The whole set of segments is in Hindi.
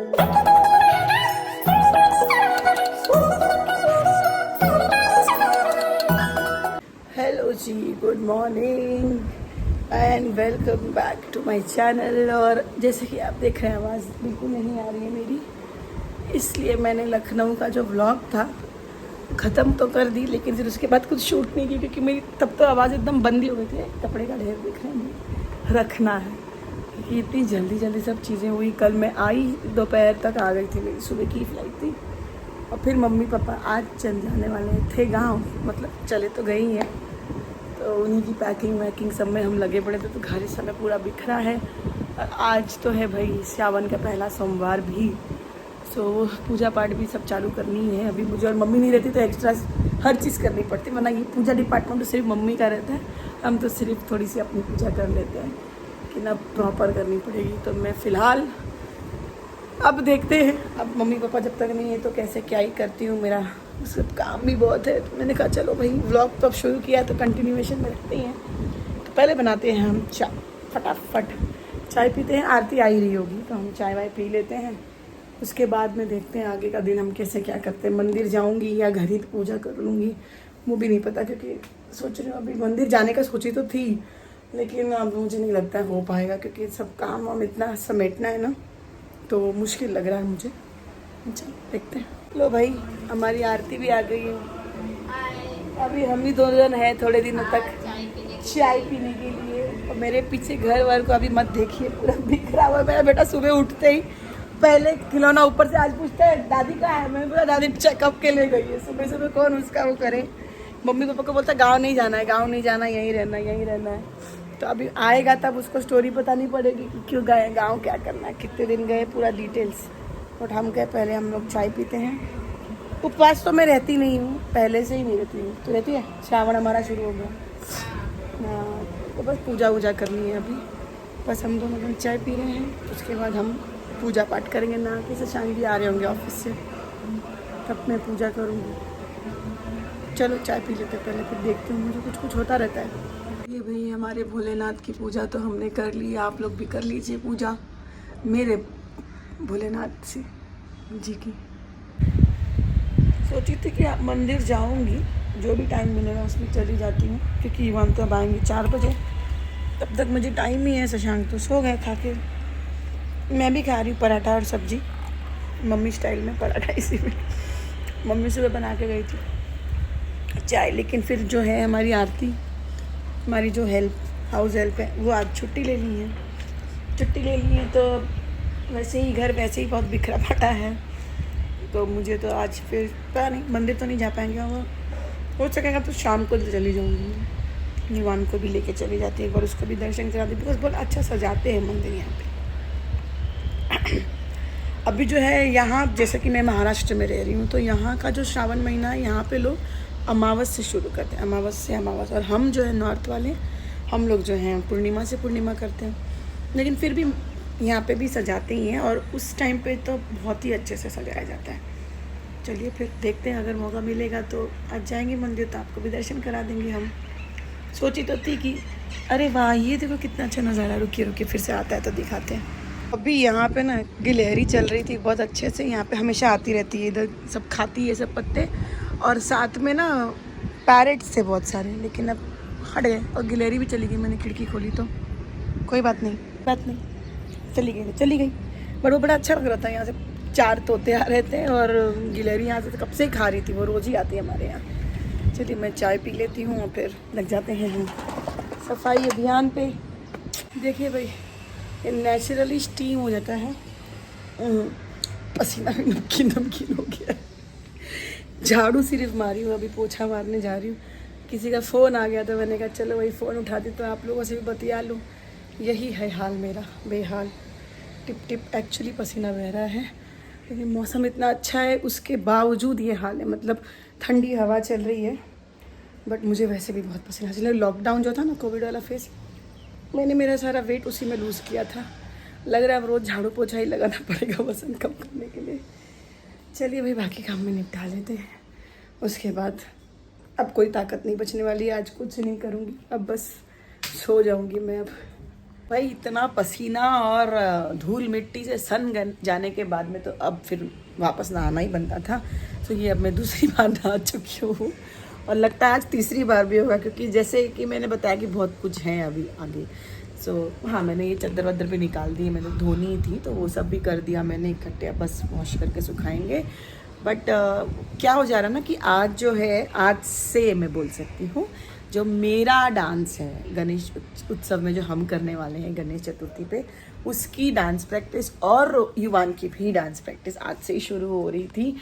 हेलो जी, good morning and welcome back to my channel. और जैसे कि आप देख रहे हैं आवाज़ बिल्कुल नहीं आ रही है मेरी, इसलिए मैंने लखनऊ का जो व्लॉग था ख़त्म तो कर दी, लेकिन फिर उसके बाद कुछ शूट नहीं की क्योंकि मेरी तब तो आवाज़ एकदम बंद ही हो गई थी। कपड़े का ढेर दिख रहे हैं, रखना है क्योंकि इतनी जल्दी जल्दी सब चीज़ें हुई। कल मैं आई दोपहर तक आ गई थी, मेरी सुबह की फ्लाइट थी। और फिर मम्मी पापा आज चल जाने वाले थे गाँव, मतलब चले तो गई हैं, तो उन्हीं की पैकिंग वैकिंग सब में हम लगे पड़े थे। तो घर इस समय पूरा बिखरा है। और आज तो है भाई सावन का पहला सोमवार भी, सो पूजा पाठ भी सब चालू करनी है। अभी मुझे और मम्मी नहीं रहती तो एक्स्ट्रा हर चीज़ करनी पड़ती, वरना ये पूजा डिपार्टमेंट तो सिर्फ मम्मी का रहता है। हम तो सिर्फ थोड़ी सी अपनी पूजा कर लेते हैं कि ना प्रॉपर करनी पड़ेगी। तो मैं फ़िलहाल अब देखते हैं, अब मम्मी पापा जब तक नहीं है तो कैसे क्या ही करती हूँ। मेरा सब काम भी बहुत है, तो मैंने कहा चलो भाई व्लॉग तो अब शुरू किया तो कंटिन्यूएशन में रखते हैं। तो पहले बनाते हैं हम चाय, फटाफट चाय पीते हैं। आरती आ ही रही होगी तो हम चाय वाय पी लेते हैं, उसके बाद में देखते हैं आगे का दिन हम कैसे क्या करते हैं। मंदिर जाऊंगी या घर ही पूजा कर लूँगी वो भी नहीं पता, क्योंकि सोच रही हूँ अभी मंदिर जाने का सोची तो थी, लेकिन अब मुझे नहीं लगता है हो पाएगा क्योंकि सब काम वाम इतना समेटना है ना, तो मुश्किल लग रहा है मुझे। चलो देखते हैं। लो भाई, हमारी आरती भी आ गई है। अभी हम ही दो जन हैं थोड़े दिनों तक चाय पीने के लिए। और मेरे पीछे घर वार को अभी मत देखिए, पूरा बिखरा हुआ है। मेरा बेटा सुबह उठते ही पहले खिलौना ऊपर से आज पूछता है दादी कहाँ है। मैंने बोला दादी चेकअप के लिए गई है। सुबह सुबह कौन उसका वो करे। मम्मी पापा को बोलता गाँव नहीं जाना है, गाँव नहीं जाना, यहीं रहना है, यहीं रहना है। तो अभी आएगा तब उसको स्टोरी बतानी पड़ेगी कि क्यों गए गाँव, क्या करना है, कितने दिन गए, पूरा डिटेल्स। बट हम गए, पहले हम लोग चाय पीते हैं। उपवास तो मैं रहती नहीं हूँ, पहले से ही नहीं रहती हूँ। तो रहती है, श्रावण हमारा शुरू हो गया। हाँ, तो बस पूजा वूजा करनी है अभी। बस हम दोनों जन चाय पी रहे हैं, उसके बाद हम पूजा पाठ करेंगे। ना कि शशांक भी आ रहे होंगे ऑफिस से, तब मैं पूजा करूँगी। चलो चाय पी लेते पहले, फिर देखती हूँ, मुझे कुछ कुछ होता रहता है। ये भाई हमारे भोलेनाथ की पूजा तो हमने कर ली, आप लोग भी कर लीजिए पूजा मेरे भोलेनाथ से जी की। सोची थी कि आप मंदिर जाऊंगी, जो भी टाइम मिलेगा उसमें चली जाती हूँ, क्योंकि इवान तो अब आएंगे 4 बजे, तब तक मुझे टाइम ही है। शशांक तो सो गए खा के, मैं भी खा रही हूँ पराठा और सब्जी, मम्मी स्टाइल में पराठा। इसी में मम्मी सुबह बना के गई थी चाय। लेकिन फिर जो है हमारी आरती, हमारी जो हाउस हेल्प है, वो आज छुट्टी ले ली है। छुट्टी ले ली है तो वैसे ही घर वैसे ही बहुत बिखरा पड़ा है। तो मुझे तो आज फिर पता नहीं, मंदिर तो नहीं जा पाएंगे, वो हो सकेगा तो शाम को चली जाऊँगी। निवान को भी लेके चली जाती है, एक बार उसको भी दर्शन करा दी, बिकॉज बहुत अच्छा सजाते हैं मंदिर यहाँ पे। अभी जो है यहाँ, जैसे कि मैं महाराष्ट्र में रह रही हूँ, तो यहाँ का जो श्रावण महीना है, यहाँ पे लोग अमावस से शुरू करते हैं, अमावस से अमावस। और हम जो है नॉर्थ वाले, हम लोग जो हैं पूर्णिमा से पूर्णिमा करते हैं। लेकिन फिर भी यहाँ पे भी सजाते ही हैं, और उस टाइम पे तो बहुत ही अच्छे से सजाया जाता है। चलिए फिर देखते हैं, अगर मौका मिलेगा तो आज जाएंगे मंदिर, तो आपको भी दर्शन करा देंगे हम। सोची तो थी कि अरे वाह, ये देखो कितना अच्छा नज़ारा, रुकिए रुकिए फिर से आता है तो दिखाते हैं। अभी यहाँ पे ना गिलहरी चल रही थी बहुत अच्छे से, यहाँ पे हमेशा आती रहती है, इधर सब खाती है सब पत्ते। और साथ में ना पैरेट्स थे बहुत सारे, लेकिन अब हट गए और गिलहरी भी चली गई। मैंने खिड़की खोली तो कोई बात नहीं, चली गई तो चली गई। बट वो बड़ा अच्छा लग रहा था, यहाँ से 4 तोते आ रहे थे और गिलहरी यहाँ से तो कब से ही खा रही थी, वो रोज़ ही आती है हमारे यहाँ। चलिए मैं चाय पी लेती हूँ और फिर लग जाते हैं हम सफाई अभियान पे। देखिए भाई, ये नेचुरली स्टीम हो जाता है, पसीना भी नमकीन हो गया। झाड़ू सिर्फ मारी हूँ, अभी पोछा मारने जा रही हूँ। किसी का फ़ोन आ गया तो मैंने कहा चलो वही फ़ोन उठा दी तो आप लोगों से भी बतिया लूँ। यही है हाल मेरा, बेहाल, टिप टिप एक्चुअली पसीना बह रहा है। लेकिन मौसम इतना अच्छा है, उसके बावजूद ये हाल है। मतलब ठंडी हवा चल रही है, बट मुझे वैसे भी बहुत पसीना चल रहा है। लॉकडाउन जो था ना, कोविड वाला फेस, मैंने मेरा सारा वेट उसी में लूज़ किया था। लग रहा है अब रोज़ झाड़ू पोछा ही लगाना पड़ेगा वज़न कम करने के लिए। चलिए भाई, बाकी काम में निपटा लेते हैं, उसके बाद अब कोई ताकत नहीं बचने वाली है। आज कुछ नहीं करूँगी, अब बस सो जाऊँगी मैं अब। भाई इतना पसीना और धूल मिट्टी से जाने के बाद में तो अब फिर वापस नहाना ही बनता था। तो ये अब मैं दूसरी बार नहा चुकी हूँ और लगता है आज तीसरी बार भी होगा, क्योंकि जैसे कि मैंने बताया कि बहुत कुछ है अभी आगे। हाँ, मैंने ये चादर वादर भी निकाल दी, मैंने धोनी थी तो वो सब भी कर दिया मैंने इकट्ठे, बस वॉश करके सुखाएंगे। बट क्या हो जा रहा ना कि आज जो है, आज से मैं बोल सकती हूँ, जो मेरा डांस है गणेश उत्सव में जो हम करने वाले हैं गणेश चतुर्थी पे, उसकी डांस प्रैक्टिस और युवान की भी डांस प्रैक्टिस आज से ही शुरू हो रही थी।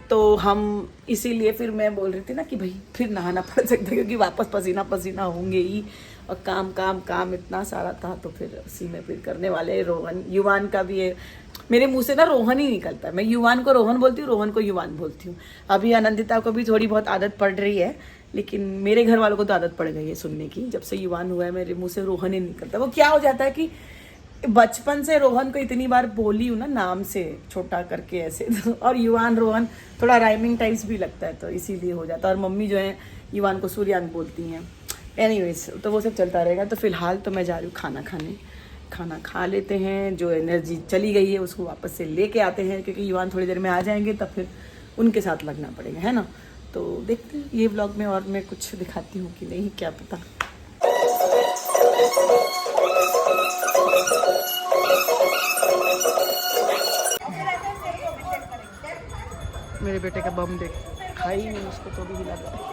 तो हम इसीलिए फिर मैं बोल रही थी ना कि भाई फिर नहाना पड़ सकता है, क्योंकि वापस पसीना पसीना होंगे ही, और काम काम काम इतना सारा था। तो फिर उसी में फिर करने वाले रोहन युवान का भी है। मेरे मुंह से ना रोहन ही निकलता है, मैं युवान को रोहन बोलती हूँ, रोहन को युवान बोलती हूँ। अभी आनंदिता को भी थोड़ी बहुत आदत पड़ रही है, लेकिन मेरे घर वालों को तो आदत पड़ गई है सुनने की। जब से युवान हुआ है मेरे मुंह से रोहन ही निकलता है। वो क्या हो जाता है कि बचपन से रोहन को इतनी बार बोली हूँ ना नाम से छोटा करके ऐसे, और युवान रोहन थोड़ा राइमिंग टाइप्स भी लगता है, तो इसीलिए हो जाता है। और मम्मी जो है युवान को सूर्यांक बोलती हैं। एनीवेज, तो वो सब चलता रहेगा। तो फिलहाल तो मैं जा रही हूँ खाना खाने, खाना खा लेते हैं, जो एनर्जी चली गई है उसको वापस से लेके आते हैं, क्योंकि युवान थोड़ी देर में आ जाएंगे, तब फिर उनके साथ लगना पड़ेगा, है ना। तो देखते हैं ये व्लॉग में और मैं कुछ दिखाती हूँ कि नहीं, क्या पता। मेरे बेटे का बम देख, खाई नहीं उसको तो भी हिला दो।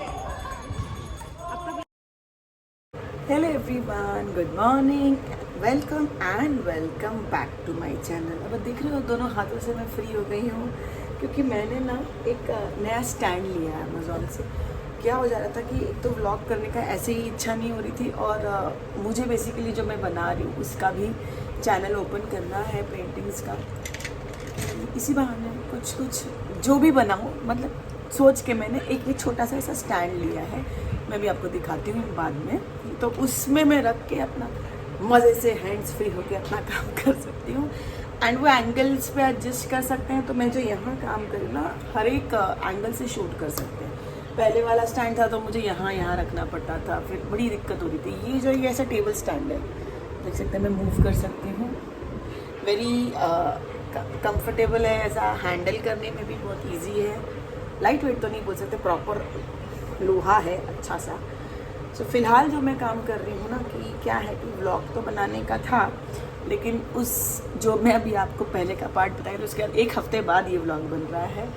Hello everyone, good morning, welcome and welcome back to my channel. अब देख रहे हो दोनों हाथों से मैं फ्री हो गई हूँ, क्योंकि मैंने ना एक नया स्टैंड लिया है अमेज़ॉन से। क्या हो जा रहा था कि एक तो व्लॉग करने का ऐसे ही इच्छा नहीं हो रही थी, और मुझे बेसिकली जो मैं बना रही हूँ उसका भी चैनल ओपन करना है, पेंटिंग्स का। इसी बहाने कुछ कुछ जो भी बनाऊँ, मतलब सोच के मैंने एक छोटा सा ऐसा स्टैंड लिया है। मैं भी आपको दिखाती हूँ बाद में। तो उसमें मैं रख के अपना मज़े से हैंड्स फ्री होकर अपना काम कर सकती हूँ, एंड वो एंगल्स पे एडजस्ट कर सकते हैं। तो मैं जो यहाँ काम करूँ ना, हर एक एंगल से शूट कर सकते हैं। पहले वाला स्टैंड था तो मुझे यहाँ रखना पड़ता था, फिर बड़ी दिक्कत हो रही थी। ये जो ये ऐसा टेबल स्टैंड है, देख सकते हैं, मैं मूव कर सकती हूँ। वेरी कंफर्टेबल है, ऐसा हैंडल करने में भी बहुत ईजी है। लाइट वेट तो नहीं बोल सकते, प्रॉपर लोहा है अच्छा सा। सो फिलहाल जो मैं काम कर रही हूँ ना, कि क्या है कि व्लॉग तो बनाने का था, लेकिन उस जो मैं अभी आपको पहले का पार्ट बताया, तो उसके बाद एक हफ्ते बाद ये व्लॉग बन रहा है।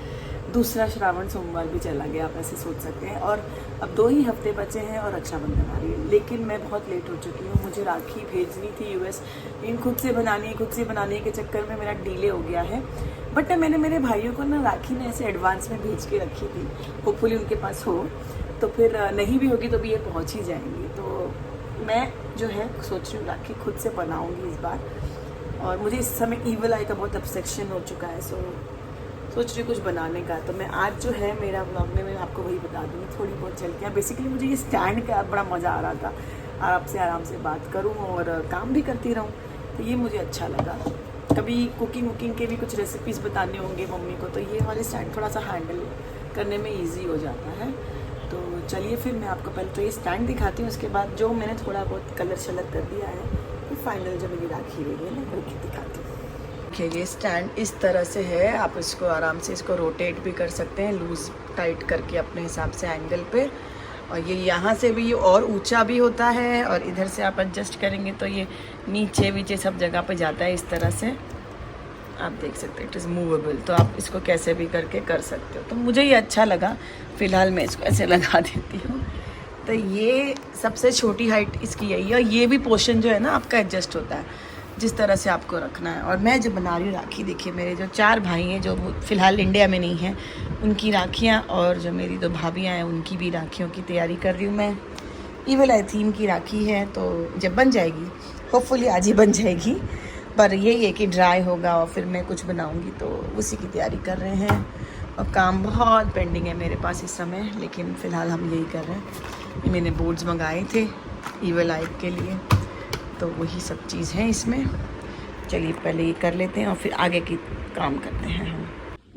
दूसरा श्रावण सोमवार भी चला गया, आप ऐसे सोच सकते हैं, और अब 2 ही हफ्ते बचे हैं और रक्षाबंधन आ रही है। लेकिन मैं बहुत लेट हो चुकी हूँ, मुझे राखी भेजनी थी यूएस, लेकिन खुद से बनाने के चक्कर में मेरा डिले हो गया है। बट मैंने मेरे भाइयों को ना राखी ने ऐसे एडवांस में भेज के रखी थी, होपफुली उनके पास हो, तो फिर नहीं भी होगी तो भी ये पहुँच ही जाएंगी। तो मैं जो है सोच रही हूँ राखी खुद से बनाऊँगी इस बार। और मुझे इस समय ईवल आई का बहुत ऑब्सेशन हो चुका है, सोच रही कुछ बनाने का। तो मैं आज जो है मेरा व्लॉग में मैं आपको वही बता दूँगी, थोड़ी बहुत चल के। बेसिकली मुझे ये स्टैंड का बड़ा मज़ा आ रहा था, आपसे आराम से बात करूँ और काम भी करती रहूँ, तो ये मुझे अच्छा लगा। कभी कुकिंग के भी कुछ रेसिपीज़ बताने होंगे मम्मी को, तो ये वाले स्टैंड थोड़ा सा हैंडल करने में ईजी हो जाता है। तो चलिए फिर मैं आपको पहले तो ये स्टैंड दिखाती हूँ, उसके बाद जो मैंने थोड़ा बहुत कलर शलर कर दिया है, फिर फाइनल जब मेरी राखी हुई है ना, करके दिखाती हूँ। देखिए ये स्टैंड इस तरह से है, आप इसको आराम से इसको रोटेट भी कर सकते हैं, लूज़ टाइट करके अपने हिसाब से एंगल पे। और ये यहाँ से भी और ऊंचा भी होता है, और इधर से आप एडजस्ट करेंगे तो ये नीचे सब जगह पे जाता है। इस तरह से आप देख सकते हैं, इट इज़ मूवेबल, तो आप इसको कैसे भी करके कर सकते हो। तो मुझे ये अच्छा लगा, फ़िलहाल मैं इसको ऐसे लगा देती हूँ। तो ये सबसे छोटी हाइट इसकी यही है, और ये भी पोर्शन जो है ना आपका एडजस्ट होता है जिस तरह से आपको रखना है। और मैं जो बना रही हूँ राखी, देखिए मेरे जो 4 भाई हैं जो फ़िलहाल इंडिया में नहीं हैं, उनकी राखियाँ, और जो मेरी 2 भाभियाँ हैं उनकी भी राखियों की तैयारी कर रही हूँ मैं। ईवल आई थीम की राखी है, तो जब बन जाएगी, होपफुली आज ही बन जाएगी, पर यही है कि ड्राई होगा और फिर मैं कुछ बनाऊँगी, तो उसी की तैयारी कर रहे हैं। और काम बहुत पेंडिंग है मेरे पास इस समय, लेकिन फ़िलहाल हम यही कर रहे हैं। ये मैंने बोर्ड्स मंगाए थे ईवल आई के लिए, तो वही सब चीज़ है इसमें। चलिए पहले ये कर लेते हैं और फिर आगे की काम करते हैं हम।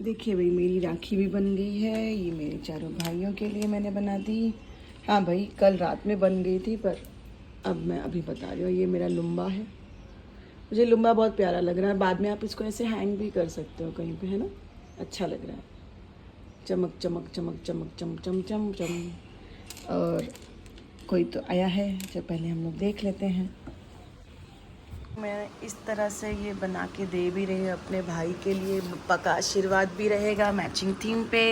देखिए भाई मेरी राखी भी बन गई है, ये मेरे 4 भाइयों के लिए मैंने बना दी। हाँ भाई कल रात में बन गई थी, पर अब मैं अभी बता रही हूँ, ये मेरा लुम्बा है, मुझे लुम्बा बहुत प्यारा लग रहा है। बाद में आप इसको ऐसे हैंग भी कर सकते हो कहीं पे, है ना, अच्छा लग रहा है। चमक चमक चमक चमक चम चम चम चम। और कोई तो आया है जो पहले हम लोग देख लेते हैं। मैं इस तरह से ये बना के दे भी रही हूँ अपने भाई के लिए, पप्पा का आशीर्वाद भी रहेगा मैचिंग थीम पे।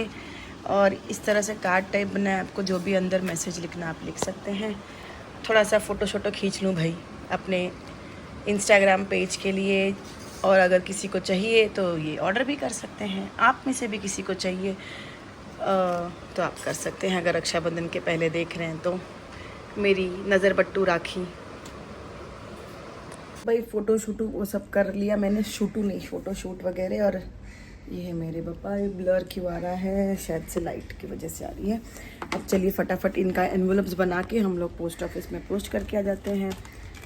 और इस तरह से कार्ड टाइप बनाया, आपको जो भी अंदर मैसेज लिखना आप लिख सकते हैं। थोड़ा सा फ़ोटो शोटो खींच लूँ भाई अपने इंस्टाग्राम पेज के लिए। और अगर किसी को चाहिए तो ये ऑर्डर भी कर सकते हैं। आप में से भी किसी को चाहिए तो आप कर सकते हैं, अगर रक्षाबंधन के पहले देख रहे हैं तो। मेरी नज़र बट्टू राखी भाई, फ़ोटो शूटू वो सब कर लिया मैंने, शूटू नहीं फ़ोटो शूट वगैरह। और ये है मेरे पापा, ये ब्लर क्यों आ रहा है, शायद से लाइट की वजह से आ रही है। अब चलिए फटाफट इनका एनवलप्स बना के हम लोग पोस्ट ऑफिस में पोस्ट करके आ जाते हैं।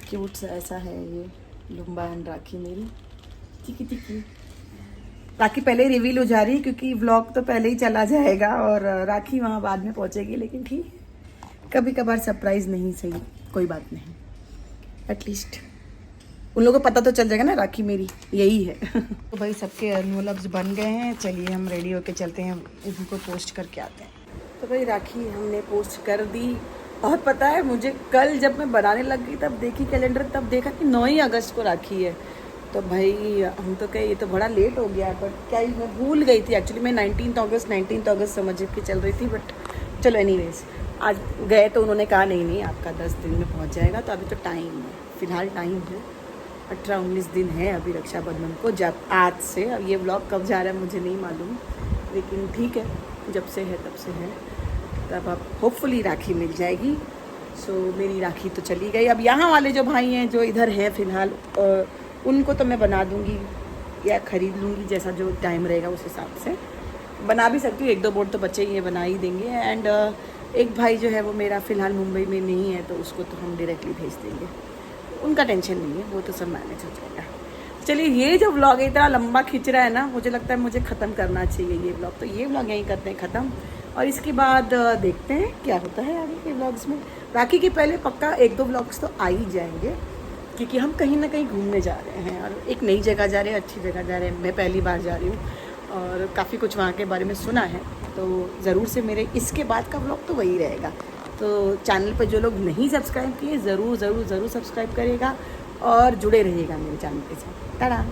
क्यूट सा ऐसा है ये लुम्बा एंड राखी मेरी, टिकी टिकी। राखी पहले रिवील हो जा रही है क्योंकि व्लॉग तो पहले ही चला जाएगा और राखी वहाँ बाद में पहुँचेगी, लेकिन ठीक, कभी कभार सरप्राइज़ नहीं सही, कोई बात नहीं, एटलीस्ट उन लोगों को पता तो चल जाएगा ना राखी मेरी यही है। तो भाई सबके एनवलप्स बन गए हैं, चलिए हम रेडी होके चलते हैं, इनको पोस्ट करके आते हैं। तो भाई राखी हमने पोस्ट कर दी। और पता है मुझे, कल जब मैं बनाने लग गई तब देखी कैलेंडर, तब देखा कि 9 ही अगस्त को राखी है। तो भाई हम तो कहे ये तो बड़ा लेट हो गया, बट क्या ही मैं भूल गई थी एक्चुअली। मैं 19 अगस्त समझ के चल रही थी, बट चलो एनीवेज आज गए तो उन्होंने कहा नहीं आपका 10 दिन में पहुँच जाएगा। तो अभी तो टाइम है, फ़िलहाल टाइम है, 18-19 दिन है अभी रक्षाबंधन को, जब आज से। अब ये व्लॉग कब जा रहा है मुझे नहीं मालूम, लेकिन ठीक है, जब से है तब से है। तब अब होपफुली राखी मिल जाएगी। सो मेरी राखी तो चली गई। अब यहाँ वाले जो भाई हैं जो इधर हैं फ़िलहाल, उनको तो मैं बना दूँगी या ख़रीद लूँगी, जैसा जो टाइम रहेगा उस हिसाब से बना भी सकती हूँ। 1-2 बोर्ड तो बच्चे ये बना ही देंगे। एंड एक भाई जो है वो मेरा फ़िलहाल मुंबई में नहीं है, तो उसको तो हम डायरेक्टली भेज देंगे, उनका टेंशन नहीं है, वो तो सब मैनेज हो जाएगा। चलिए ये जो व्लॉग इतना लंबा खिंच रहा है ना, मुझे लगता है मुझे ख़त्म करना चाहिए ये व्लॉग। तो ये व्लॉग यहीं करते हैं ख़त्म, और इसके बाद देखते हैं क्या होता है आगे के व्लॉग्स में। राखी के पहले पक्का 1-2 व्लॉग्स तो आ ही जाएंगे, क्योंकि हम कहीं ना कहीं घूमने जा रहे हैं और एक नई जगह जा रहे हैं, अच्छी जगह जा रहे हैं। मैं पहली बार जा रही हूँ और काफ़ी कुछ वहाँ के बारे में सुना है, तो ज़रूर से मेरे इसके बाद का व्लॉग तो वही रहेगा। तो चैनल पर जो लोग नहीं सब्सक्राइब किए ज़रूर सब्सक्राइब करिएगा और जुड़े रहिएगा मेरे चैनल के साथ। टाटा।